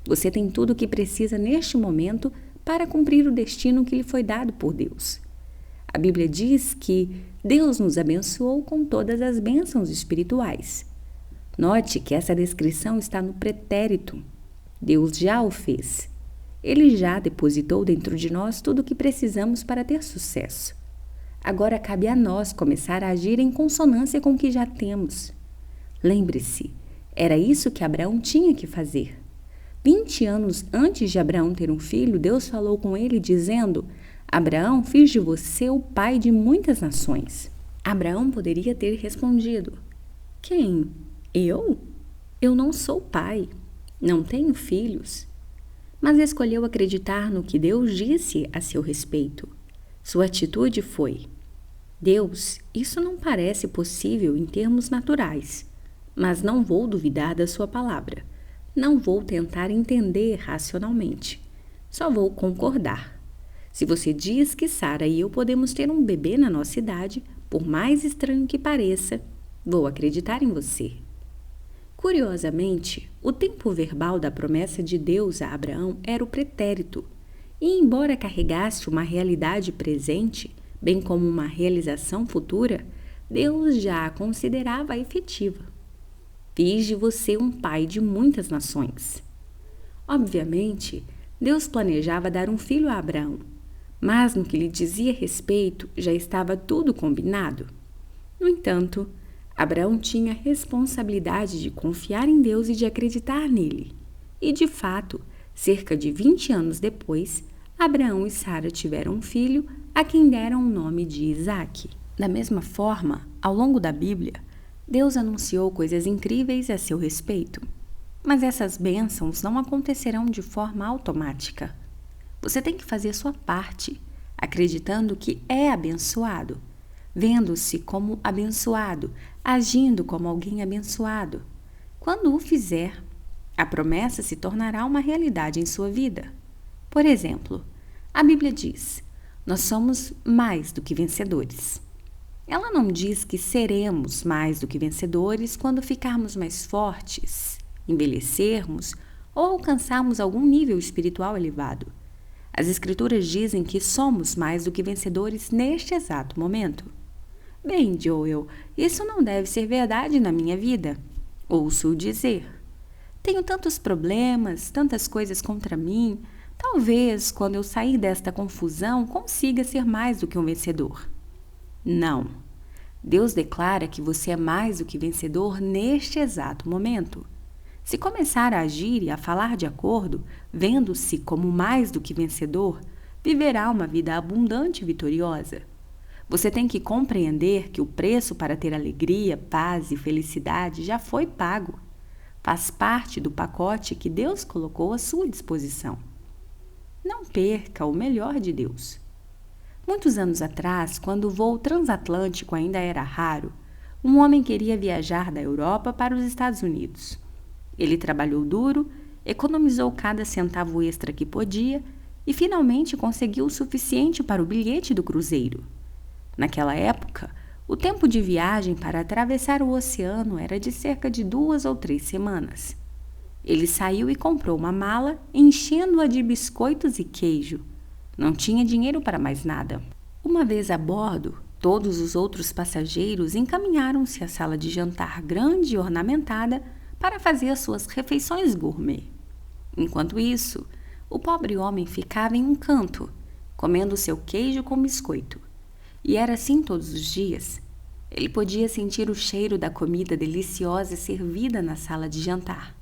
Você tem tudo o que precisa neste momento para cumprir o destino que lhe foi dado por Deus. A Bíblia diz que Deus nos abençoou com todas as bênçãos espirituais. Note que essa descrição está no pretérito. Deus já o fez. Ele já depositou dentro de nós tudo o que precisamos para ter sucesso. Agora cabe a nós começar a agir em consonância com o que já temos. Lembre-se, era isso que Abraão tinha que fazer. 20 anos antes de Abraão ter um filho, Deus falou com ele dizendo: Abraão, fiz de você o pai de muitas nações. Abraão poderia ter respondido: Quem? Eu? Eu não sou pai. Não tenho filhos. Mas escolheu acreditar no que Deus disse a seu respeito. Sua atitude foi: Deus, isso não parece possível em termos naturais, mas não vou duvidar da sua palavra. Não vou tentar entender racionalmente. Só vou concordar. Se você diz que Sara e eu podemos ter um bebê na nossa idade, por mais estranho que pareça, vou acreditar em você. Curiosamente, o tempo verbal da promessa de Deus a Abraão era o pretérito, e embora carregasse uma realidade presente, bem como uma realização futura, Deus já a considerava efetiva. Fiz de você um pai de muitas nações. Obviamente, Deus planejava dar um filho a Abraão, mas no que lhe dizia respeito já estava tudo combinado. No entanto, Abraão tinha a responsabilidade de confiar em Deus e de acreditar nele. E, de fato, cerca de 20 anos depois, Abraão e Sara tiveram um filho, a quem deram o nome de Isaque. Da mesma forma, ao longo da Bíblia, Deus anunciou coisas incríveis a seu respeito. Mas essas bênçãos não acontecerão de forma automática. Você tem que fazer sua parte, acreditando que é abençoado, vendo-se como abençoado, agindo como alguém abençoado. Quando o fizer, a promessa se tornará uma realidade em sua vida. Por exemplo, a Bíblia diz: nós somos mais do que vencedores. Ela não diz que seremos mais do que vencedores quando ficarmos mais fortes, envelhecermos ou alcançarmos algum nível espiritual elevado. As Escrituras dizem que somos mais do que vencedores neste exato momento. Bem, Joel, isso não deve ser verdade na minha vida. Ouço-o dizer: tenho tantos problemas, tantas coisas contra mim. Talvez, quando eu sair desta confusão, consiga ser mais do que um vencedor. Não. Deus declara que você é mais do que vencedor neste exato momento. Se começar a agir e a falar de acordo, vendo-se como mais do que vencedor, viverá uma vida abundante e vitoriosa. Você tem que compreender que o preço para ter alegria, paz e felicidade já foi pago. Faz parte do pacote que Deus colocou à sua disposição. Não perca o melhor de Deus. Muitos anos atrás, quando o voo transatlântico ainda era raro, um homem queria viajar da Europa para os Estados Unidos. Ele trabalhou duro, economizou cada centavo extra que podia e finalmente conseguiu o suficiente para o bilhete do cruzeiro. Naquela época, o tempo de viagem para atravessar o oceano era de cerca de 2 ou 3 semanas. Ele saiu e comprou uma mala, enchendo-a de biscoitos e queijo. Não tinha dinheiro para mais nada. Uma vez a bordo, todos os outros passageiros encaminharam-se à sala de jantar grande e ornamentada para fazer as suas refeições gourmet. Enquanto isso, o pobre homem ficava em um canto, comendo seu queijo com biscoito. E era assim todos os dias. Ele podia sentir o cheiro da comida deliciosa servida na sala de jantar.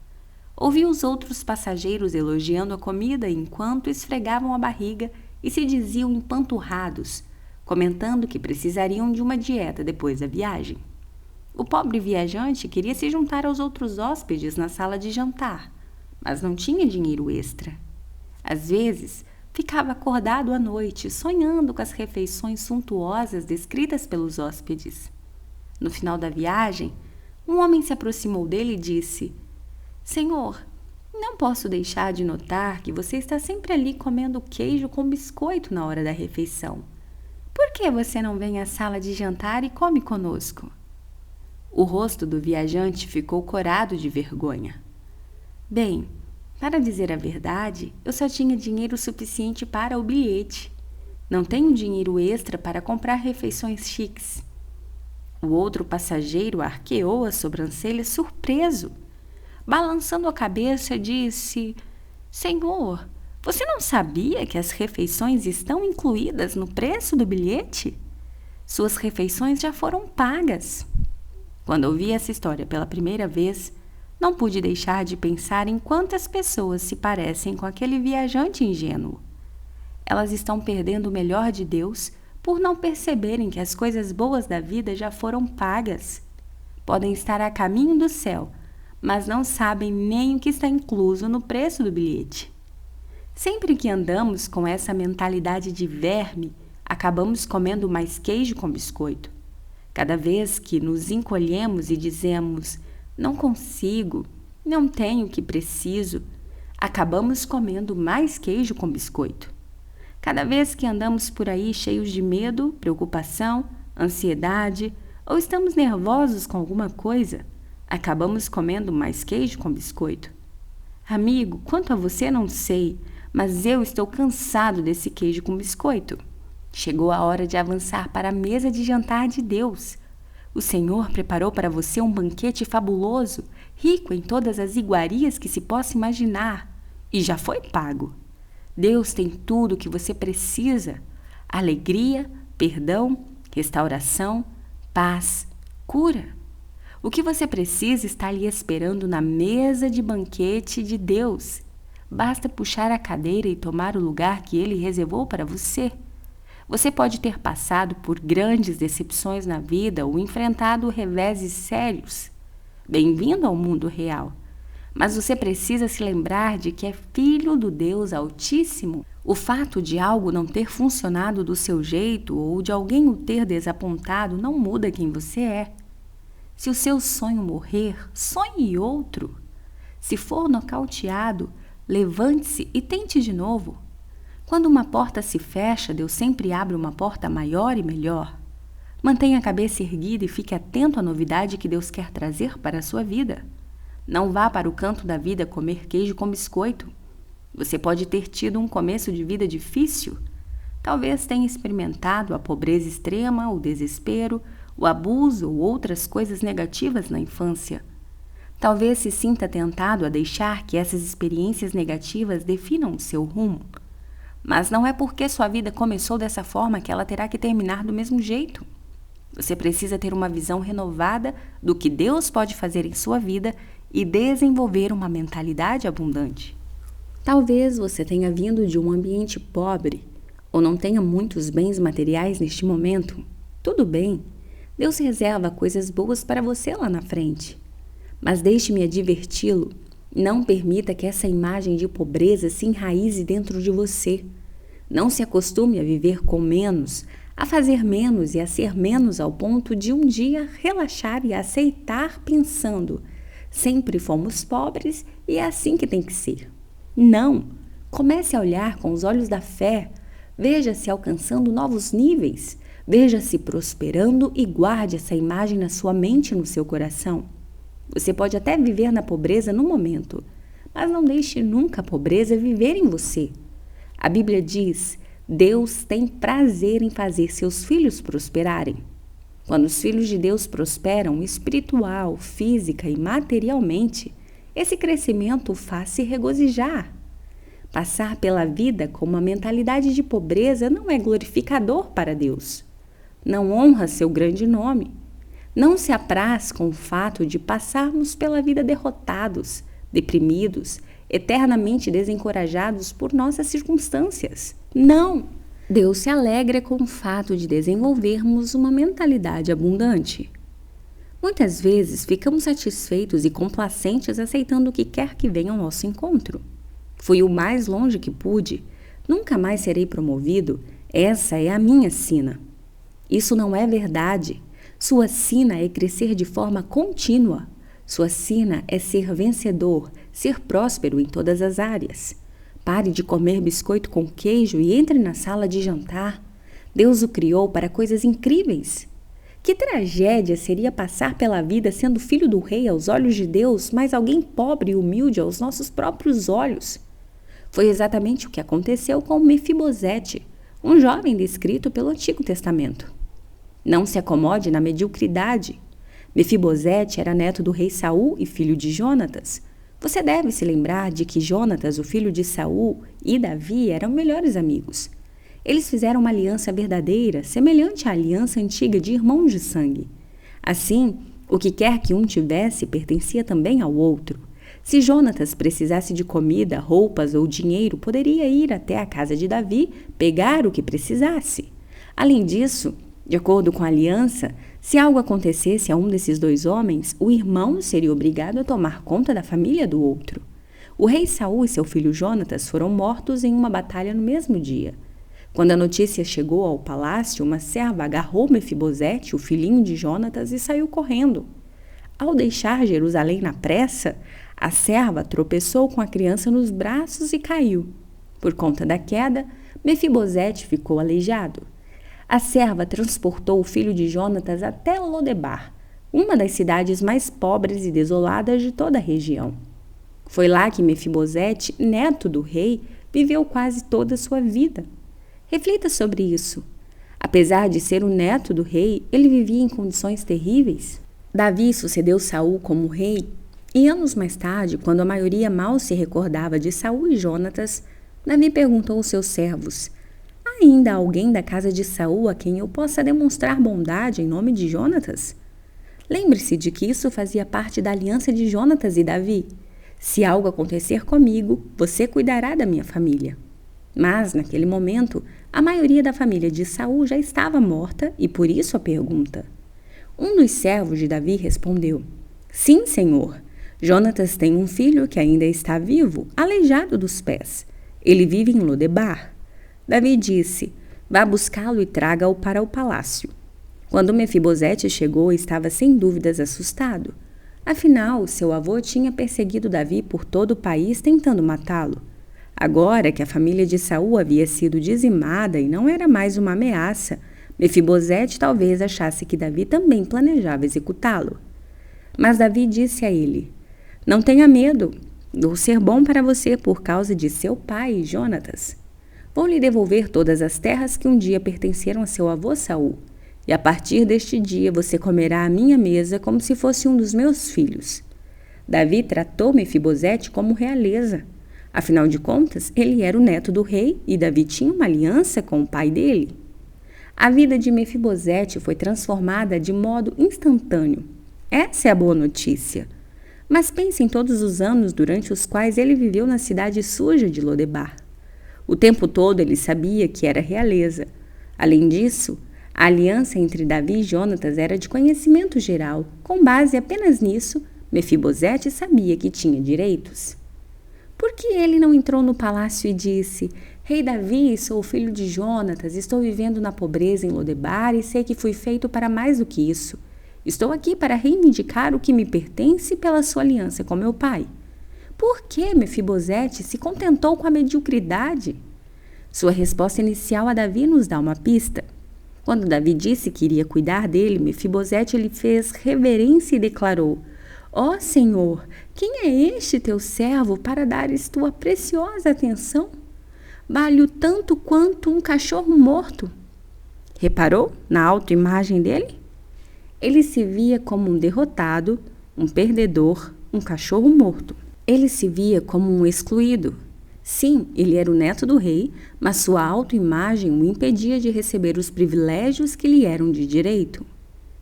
Ouvia os outros passageiros elogiando a comida enquanto esfregavam a barriga e se diziam empanturrados, comentando que precisariam de uma dieta depois da viagem. O pobre viajante queria se juntar aos outros hóspedes na sala de jantar, mas não tinha dinheiro extra. Às vezes, ficava acordado à noite, sonhando com as refeições suntuosas descritas pelos hóspedes. No final da viagem, um homem se aproximou dele e disse: Senhor, não posso deixar de notar que você está sempre ali comendo queijo com biscoito na hora da refeição. Por que você não vem à sala de jantar e come conosco? O rosto do viajante ficou corado de vergonha. Bem, para dizer a verdade, eu só tinha dinheiro suficiente para o bilhete. Não tenho dinheiro extra para comprar refeições chiques. O outro passageiro arqueou as sobrancelhas surpreso. Balançando a cabeça, disse: Senhor, você não sabia que as refeições estão incluídas no preço do bilhete? Suas refeições já foram pagas. Quando ouvi essa história pela primeira vez, não pude deixar de pensar em quantas pessoas se parecem com aquele viajante ingênuo. Elas estão perdendo o melhor de Deus por não perceberem que as coisas boas da vida já foram pagas. Podem estar a caminho do céu, mas não sabem nem o que está incluso no preço do bilhete. Sempre que andamos com essa mentalidade de verme, acabamos comendo mais queijo com biscoito. Cada vez que nos encolhemos e dizemos: não consigo, não tenho o que preciso, acabamos comendo mais queijo com biscoito. Cada vez que andamos por aí cheios de medo, preocupação, ansiedade ou estamos nervosos com alguma coisa, acabamos comendo mais queijo com biscoito. Amigo, quanto a você não sei, mas eu estou cansado desse queijo com biscoito. Chegou a hora de avançar para a mesa de jantar de Deus. O Senhor preparou para você um banquete fabuloso, rico em todas as iguarias que se possa imaginar, e já foi pago. Deus tem tudo o que você precisa: alegria, perdão, restauração, paz, cura. O que você precisa está ali esperando na mesa de banquete de Deus. Basta puxar a cadeira e tomar o lugar que Ele reservou para você. Você pode ter passado por grandes decepções na vida ou enfrentado reveses sérios. Bem-vindo ao mundo real. Mas você precisa se lembrar de que é filho do Deus Altíssimo. O fato de algo não ter funcionado do seu jeito ou de alguém o ter desapontado não muda quem você é. Se o seu sonho morrer, sonhe outro. Se for nocauteado, levante-se e tente de novo. Quando uma porta se fecha, Deus sempre abre uma porta maior e melhor. Mantenha a cabeça erguida e fique atento à novidade que Deus quer trazer para a sua vida. Não vá para o canto da vida comer queijo com biscoito. Você pode ter tido um começo de vida difícil. Talvez tenha experimentado a pobreza extrema, o desespero, o abuso ou outras coisas negativas na infância. Talvez se sinta tentado a deixar que essas experiências negativas definam o seu rumo. Mas não é porque sua vida começou dessa forma que ela terá que terminar do mesmo jeito. Você precisa ter uma visão renovada do que Deus pode fazer em sua vida e desenvolver uma mentalidade abundante. Talvez você tenha vindo de um ambiente pobre ou não tenha muitos bens materiais neste momento. Tudo bem, Deus reserva coisas boas para você lá na frente. Mas deixe-me adverti-lo, não permita que essa imagem de pobreza se enraize dentro de você. Não se acostume a viver com menos, a fazer menos e a ser menos ao ponto de um dia relaxar e aceitar pensando: sempre fomos pobres e é assim que tem que ser. Não! Comece a olhar com os olhos da fé. Veja-se alcançando novos níveis. Veja-se prosperando e guarde essa imagem na sua mente e no seu coração. Você pode até viver na pobreza no momento, mas não deixe nunca a pobreza viver em você. A Bíblia diz: Deus tem prazer em fazer seus filhos prosperarem. Quando os filhos de Deus prosperam espiritual, física e materialmente, esse crescimento o faz se regozijar. Passar pela vida com uma mentalidade de pobreza não é glorificador para Deus. Não honra seu grande nome. Não se apraz com o fato de passarmos pela vida derrotados, deprimidos, eternamente desencorajados por nossas circunstâncias. Não! Deus se alegra com o fato de desenvolvermos uma mentalidade abundante. Muitas vezes ficamos satisfeitos e complacentes aceitando o que quer que venha ao nosso encontro. Fui o mais longe que pude, nunca mais serei promovido, essa é a minha sina. Isso não é verdade. Sua sina é crescer de forma contínua. Sua sina é ser vencedor, ser próspero em todas as áreas. Pare de comer biscoito com queijo e entre na sala de jantar. Deus o criou para coisas incríveis. Que tragédia seria passar pela vida sendo filho do rei aos olhos de Deus, mas alguém pobre e humilde aos nossos próprios olhos. Foi exatamente o que aconteceu com Mefibosete, um jovem descrito pelo Antigo Testamento. Não se acomode na mediocridade. Mefibosete era neto do rei Saul e filho de Jonatas. Você deve se lembrar de que Jonatas, o filho de Saul, e Davi eram melhores amigos. Eles fizeram uma aliança verdadeira, semelhante à aliança antiga de irmãos de sangue. Assim, o que quer que um tivesse pertencia também ao outro. Se Jonatas precisasse de comida, roupas ou dinheiro, poderia ir até a casa de Davi, pegar o que precisasse. Além disso, de acordo com a aliança, se algo acontecesse a um desses dois homens, o irmão seria obrigado a tomar conta da família do outro. O rei Saul e seu filho Jonatas foram mortos em uma batalha no mesmo dia. Quando a notícia chegou ao palácio, uma serva agarrou Mefibosete, o filhinho de Jonatas, e saiu correndo. Ao deixar Jerusalém na pressa, a serva tropeçou com a criança nos braços e caiu. Por conta da queda, Mefibosete ficou aleijado. A serva transportou o filho de Jonatas até Lodebar, uma das cidades mais pobres e desoladas de toda a região. Foi lá que Mefibosete, neto do rei, viveu quase toda a sua vida. Reflita sobre isso. Apesar de ser o neto do rei, ele vivia em condições terríveis. Davi sucedeu Saul como rei, e anos mais tarde, quando a maioria mal se recordava de Saul e Jonatas, Davi perguntou aos seus servos: ainda há alguém da casa de Saul a quem eu possa demonstrar bondade em nome de Jonatas? Lembre-se de que isso fazia parte da aliança de Jonatas e Davi. Se algo acontecer comigo, você cuidará da minha família. Mas, naquele momento, a maioria da família de Saul já estava morta e por isso a pergunta. Um dos servos de Davi respondeu: sim, senhor. Jonatas tem um filho que ainda está vivo, aleijado dos pés. Ele vive em Lodebar. Davi disse: vá buscá-lo e traga-o para o palácio. Quando Mefibosete chegou, estava sem dúvidas assustado. Afinal, seu avô tinha perseguido Davi por todo o país tentando matá-lo. Agora que a família de Saul havia sido dizimada e não era mais uma ameaça, Mefibosete talvez achasse que Davi também planejava executá-lo. Mas Davi disse a ele: não tenha medo, vou ser bom para você por causa de seu pai, Jonatas. Vou lhe devolver todas as terras que um dia pertenceram a seu avô Saul, e a partir deste dia você comerá à minha mesa como se fosse um dos meus filhos. Davi tratou Mefibosete como realeza. Afinal de contas, ele era o neto do rei e Davi tinha uma aliança com o pai dele. A vida de Mefibosete foi transformada de modo instantâneo. Essa é a boa notícia. Mas pense em todos os anos durante os quais ele viveu na cidade suja de Lodebar. O tempo todo ele sabia que era realeza. Além disso, A aliança entre Davi e Jonatas era de conhecimento geral. Com base apenas nisso, Mefibosete sabia que tinha direitos. Por que ele não entrou no palácio e disse: Rei Davi, sou filho de Jonatas, estou vivendo na pobreza em Lodebar e sei que fui feito para mais do que isso. Estou aqui para reivindicar o que me pertence pela sua aliança com meu pai. Por que Mefibosete se contentou com a mediocridade? Sua resposta inicial a Davi nos dá uma pista. Quando Davi disse que iria cuidar dele, Mefibosete lhe fez reverência e declarou: Ó Senhor, quem é este teu servo para dares tua preciosa atenção? Vale-o tanto quanto um cachorro morto. Reparou na autoimagem dele? Ele se via como um derrotado, um perdedor, um cachorro morto. Ele se via como um excluído. Sim, ele era o neto do rei, mas sua autoimagem o impedia de receber os privilégios que lhe eram de direito.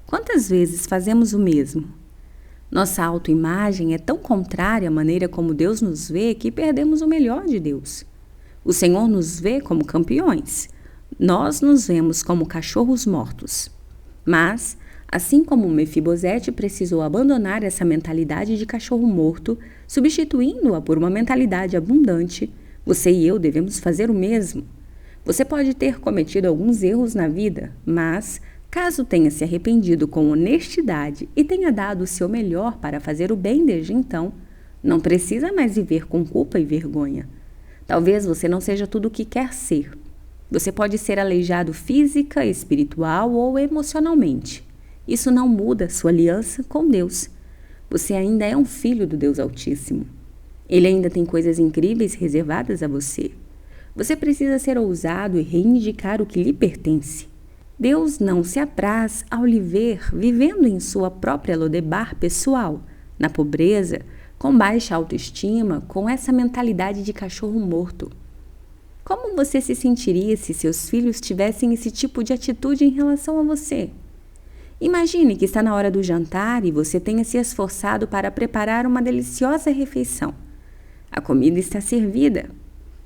Quantas vezes fazemos o mesmo? Nossa autoimagem é tão contrária à maneira como Deus nos vê que perdemos o melhor de Deus. O Senhor nos vê como campeões. Nós nos vemos como cachorros mortos. Mas, assim como Mefibosete precisou abandonar essa mentalidade de cachorro morto, substituindo-a por uma mentalidade abundante, você e eu devemos fazer o mesmo. Você pode ter cometido alguns erros na vida, mas, caso tenha se arrependido com honestidade e tenha dado o seu melhor para fazer o bem desde então, não precisa mais viver com culpa e vergonha. Talvez você não seja tudo o que quer ser. Você pode ser aleijado física, espiritual ou emocionalmente. Isso não muda sua aliança com Deus. Você ainda é um filho do Deus Altíssimo. Ele ainda tem coisas incríveis reservadas a você. Você precisa ser ousado e reivindicar o que lhe pertence. Deus não se apraz ao lhe ver vivendo em sua própria Lodebar pessoal, na pobreza, com baixa autoestima, com essa mentalidade de cachorro morto. Como você se sentiria se seus filhos tivessem esse tipo de atitude em relação a você? Imagine que está na hora do jantar e você tenha se esforçado para preparar uma deliciosa refeição. A comida está servida.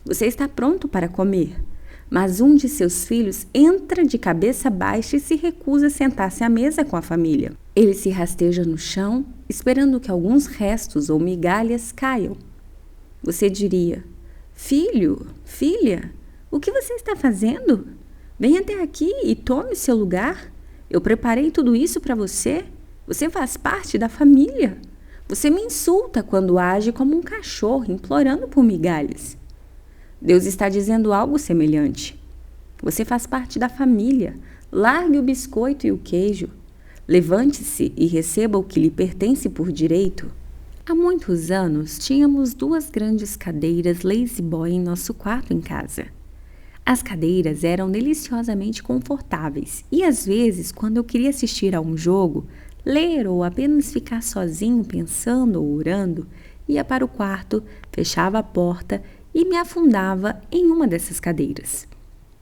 Você está pronto para comer. Mas um de seus filhos entra de cabeça baixa e se recusa a sentar-se à mesa com a família. Ele se rasteja no chão, esperando que alguns restos ou migalhas caiam. Você diria: Filho, filha, o que você está fazendo? Venha até aqui e tome o seu lugar. Eu preparei tudo isso para você. Você faz parte da família. Você me insulta quando age como um cachorro, implorando por migalhas. Deus está dizendo algo semelhante. Você faz parte da família. Largue o biscoito e o queijo. Levante-se e receba o que lhe pertence por direito. Há muitos anos, tínhamos 2 grandes cadeiras La-Z-Boy em nosso quarto em casa. As cadeiras eram deliciosamente confortáveis e, às vezes, quando eu queria assistir a um jogo, ler ou apenas ficar sozinho pensando ou orando, ia para o quarto, fechava a porta e me afundava em uma dessas cadeiras.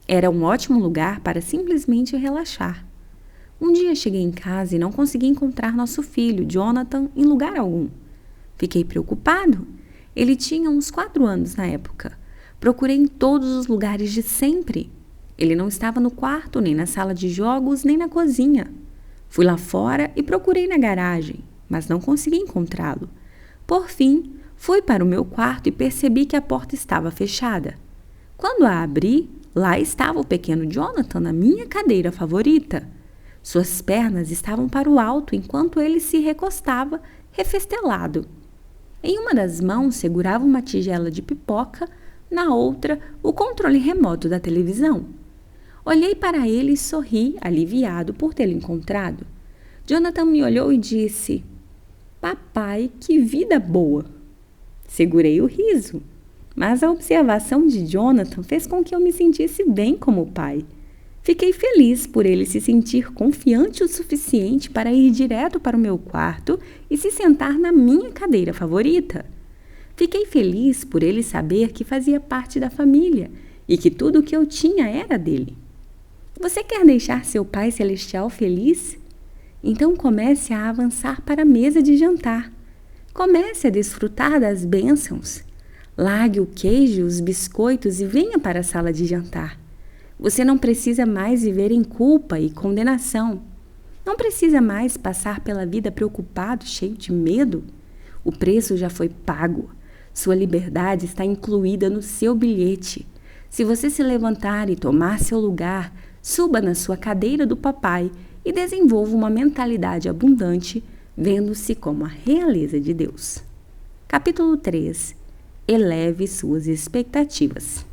Era um ótimo lugar para simplesmente relaxar. Um dia cheguei em casa e não consegui encontrar nosso filho, Jonathan, em lugar algum. Fiquei preocupado. Ele tinha uns 4 anos na época. Procurei em todos os lugares de sempre. Ele não estava no quarto, nem na sala de jogos, nem na cozinha. Fui lá fora e procurei na garagem, mas não consegui encontrá-lo. Por fim, fui para o meu quarto e percebi que a porta estava fechada. Quando a abri, lá estava o pequeno Jonathan na minha cadeira favorita. Suas pernas estavam para o alto enquanto ele se recostava, refestelado. Em uma das mãos segurava uma tigela de pipoca, na outra o controle remoto da televisão. Olhei para ele e sorri, aliviado por tê-lo encontrado. Jonathan me olhou e disse: Papai, que vida boa! Segurei o riso, mas a observação de Jonathan fez com que eu me sentisse bem como pai. Fiquei feliz por ele se sentir confiante o suficiente para ir direto para o meu quarto e se sentar na minha cadeira favorita. Fiquei feliz por ele saber que fazia parte da família e que tudo o que eu tinha era dele. Você quer deixar seu Pai Celestial feliz? Então comece a avançar para a mesa de jantar. Comece a desfrutar das bênçãos. Largue o queijo, os biscoitos e venha para a sala de jantar. Você não precisa mais viver em culpa e condenação. Não precisa mais passar pela vida preocupado, cheio de medo. O preço já foi pago. Sua liberdade está incluída no seu bilhete. Se você se levantar e tomar seu lugar, suba na sua cadeira do papai e desenvolva uma mentalidade abundante, vendo-se como a realeza de Deus. Capítulo 3. Eleve suas expectativas.